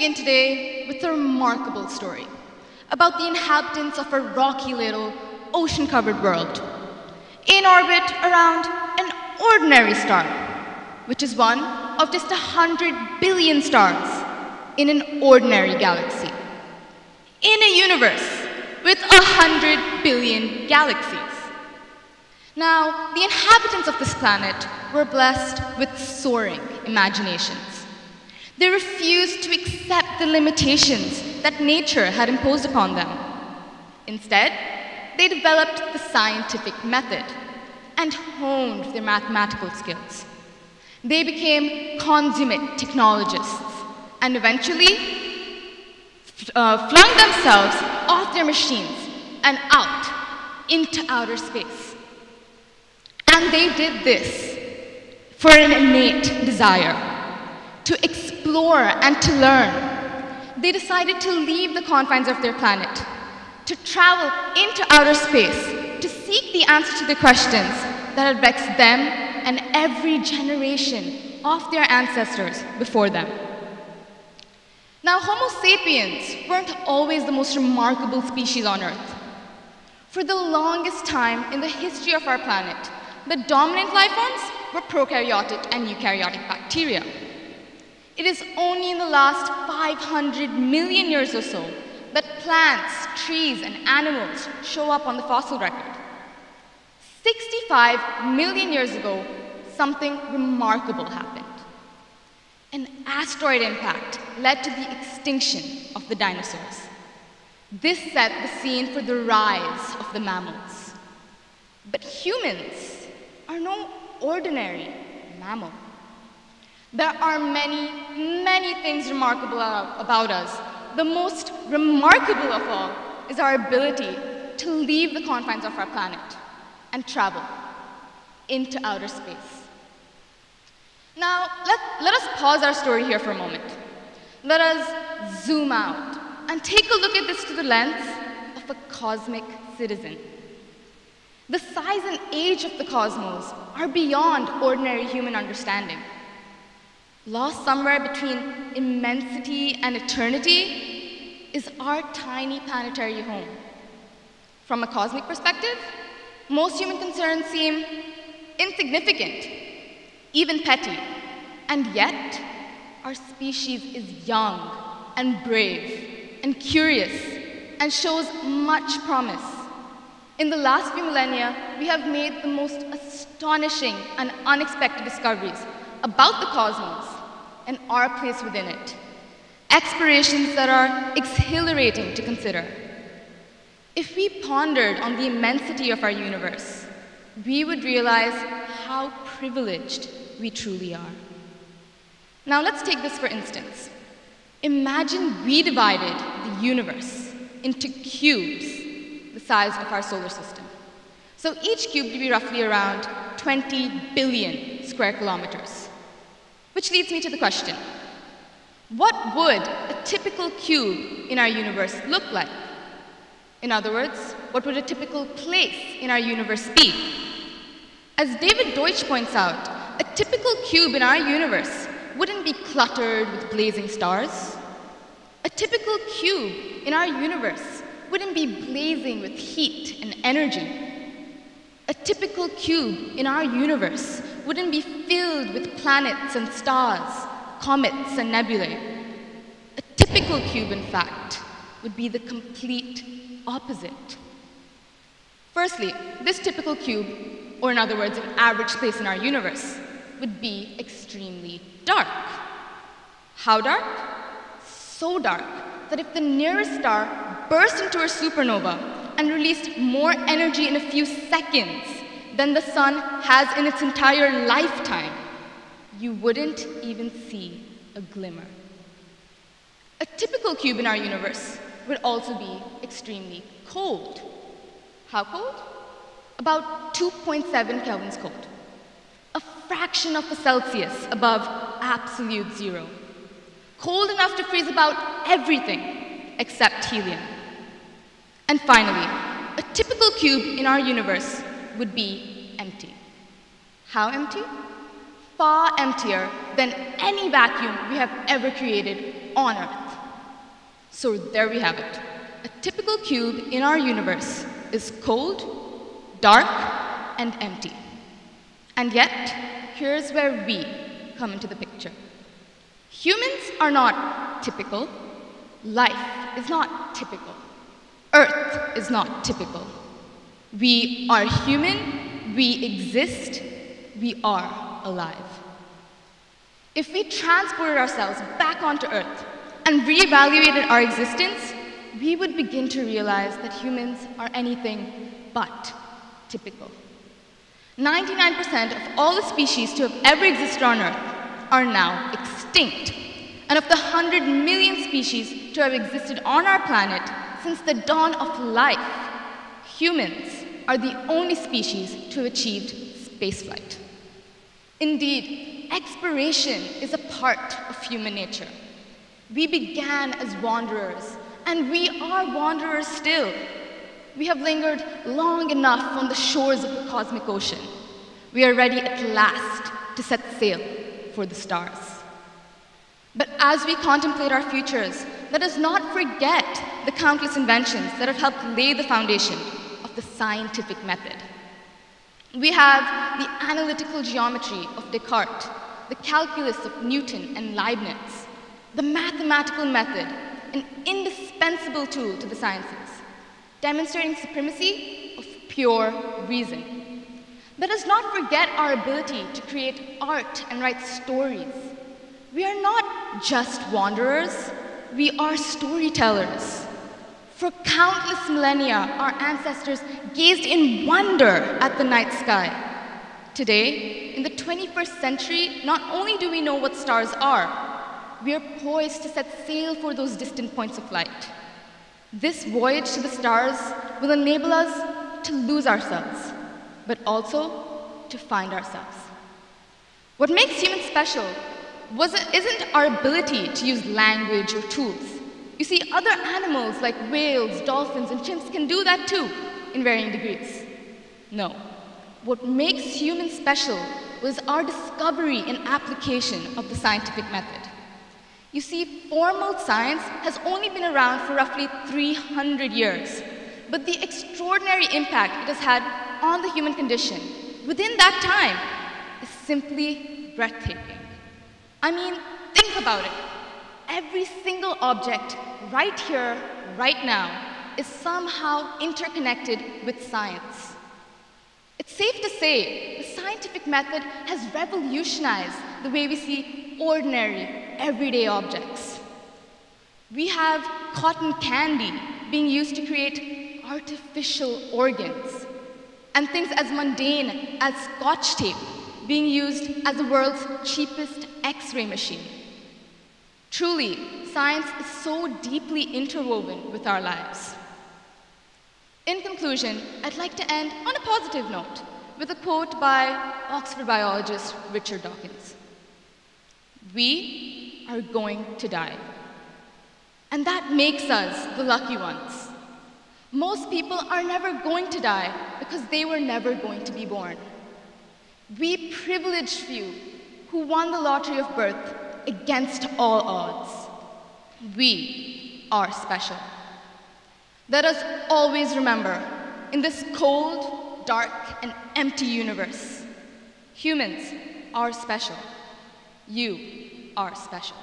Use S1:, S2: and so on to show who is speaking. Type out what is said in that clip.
S1: begin today with a remarkable story about the inhabitants of a rocky little ocean-covered world in orbit around an ordinary star, which is one of just 100 billion stars in an ordinary galaxy, in a universe with 100 billion galaxies. Now, the inhabitants of this planet were blessed with soaring imaginations. They refused to accept the limitations that nature had imposed upon them. Instead, they developed the scientific method and honed their mathematical skills. They became consummate technologists and eventually flung themselves off their machines and out into outer space. And they did this for an innate desire to explore and to learn. They decided to leave the confines of their planet, to travel into outer space, to seek the answer to the questions that had vexed them and every generation of their ancestors before them. Now, Homo sapiens weren't always the most remarkable species on Earth. For the longest time in the history of our planet, the dominant life forms were prokaryotic and eukaryotic bacteria. It is only in the last 500 million years or so that plants, trees, and animals show up on the fossil record. 65 million years ago, something remarkable happened. An asteroid impact led to the extinction of the dinosaurs. This set the scene for the rise of the mammals. But humans are no ordinary mammal. There are many, many things remarkable about us. The most remarkable of all is our ability to leave the confines of our planet and travel into outer space. Now, let us pause our story here for a moment. Let us zoom out and take a look at this through the lens of a cosmic citizen. The size and age of the cosmos are beyond ordinary human understanding. Lost somewhere between immensity and eternity is our tiny planetary home. From a cosmic perspective, most human concerns seem insignificant, even petty, and yet our species is young and brave and curious and shows much promise. In the last few millennia, we have made the most astonishing and unexpected discoveries about the cosmos and our place within it. Explorations that are exhilarating to consider. If we pondered on the immensity of our universe, we would realize how privileged we truly are. Now let's take this for instance. Imagine we divided the universe into cubes the size of our solar system. So each cube would be roughly around 20 billion square kilometers. Which leads me to the question, what would a typical cube in our universe look like? In other words, what would a typical place in our universe be? As David Deutsch points out, a typical cube in our universe wouldn't be cluttered with blazing stars. A typical cube in our universe wouldn't be blazing with heat and energy. A typical cube in our universe wouldn't be filled with planets and stars, comets and nebulae. A typical cube, in fact, would be the complete opposite. Firstly, this typical cube, or in other words, an average place in our universe, would be extremely dark. How dark? So dark that if the nearest star burst into a supernova and released more energy in a few seconds than the sun has in its entire lifetime, you wouldn't even see a glimmer. A typical cube in our universe would also be extremely cold. How cold? About 2.7 kelvins cold. A fraction of a Celsius above absolute zero. Cold enough to freeze about everything except helium. And finally, a typical cube in our universe would be empty. How empty? Far emptier than any vacuum we have ever created on Earth. So there we have it. A typical cube in our universe is cold, dark, and empty. And yet, here's where we come into the picture. Humans are not typical. Life is not typical. Earth is not typical. We are human, we exist, we are alive. If we transported ourselves back onto Earth and reevaluated our existence, we would begin to realize that humans are anything but typical. 99% of all the species to have ever existed on Earth are now extinct. And of the 100 million species to have existed on our planet since the dawn of life, humans are the only species to have achieved spaceflight. Indeed, exploration is a part of human nature. We began as wanderers, and we are wanderers still. We have lingered long enough on the shores of the cosmic ocean. We are ready at last to set sail for the stars. But as we contemplate our futures, let us not forget the countless inventions that have helped lay the foundation of the scientific method. We have the analytical geometry of Descartes, the calculus of Newton and Leibniz, the mathematical method, an indispensable tool to the sciences, demonstrating supremacy of pure reason. Let us not forget our ability to create art and write stories. We are not just wanderers, we are storytellers. For countless millennia, our ancestors gazed in wonder at the night sky. Today, in the 21st century, not only do we know what stars are, we are poised to set sail for those distant points of light. This voyage to the stars will enable us to lose ourselves, but also to find ourselves. What makes humans special isn't our ability to use language or tools. You see, other animals like whales, dolphins, and chimps can do that too, in varying degrees. No, what makes humans special was our discovery and application of the scientific method. You see, formal science has only been around for roughly 300 years, but the extraordinary impact it has had on the human condition within that time is simply breathtaking. I mean, think about it. Every single object right here, right now, is somehow interconnected with science. It's safe to say the scientific method has revolutionized the way we see ordinary, everyday objects. We have cotton candy being used to create artificial organs, and things as mundane as Scotch tape being used as the world's cheapest X-ray machine. Truly, science is so deeply interwoven with our lives. In conclusion, I'd like to end on a positive note with a quote by Oxford biologist Richard Dawkins. "We are going to die, and that makes us the lucky ones. Most people are never going to die because they were never going to be born. We privileged few who won the lottery of birth against all odds. We are special. Let us always remember, in this cold, dark, and empty universe, humans are special. You are special."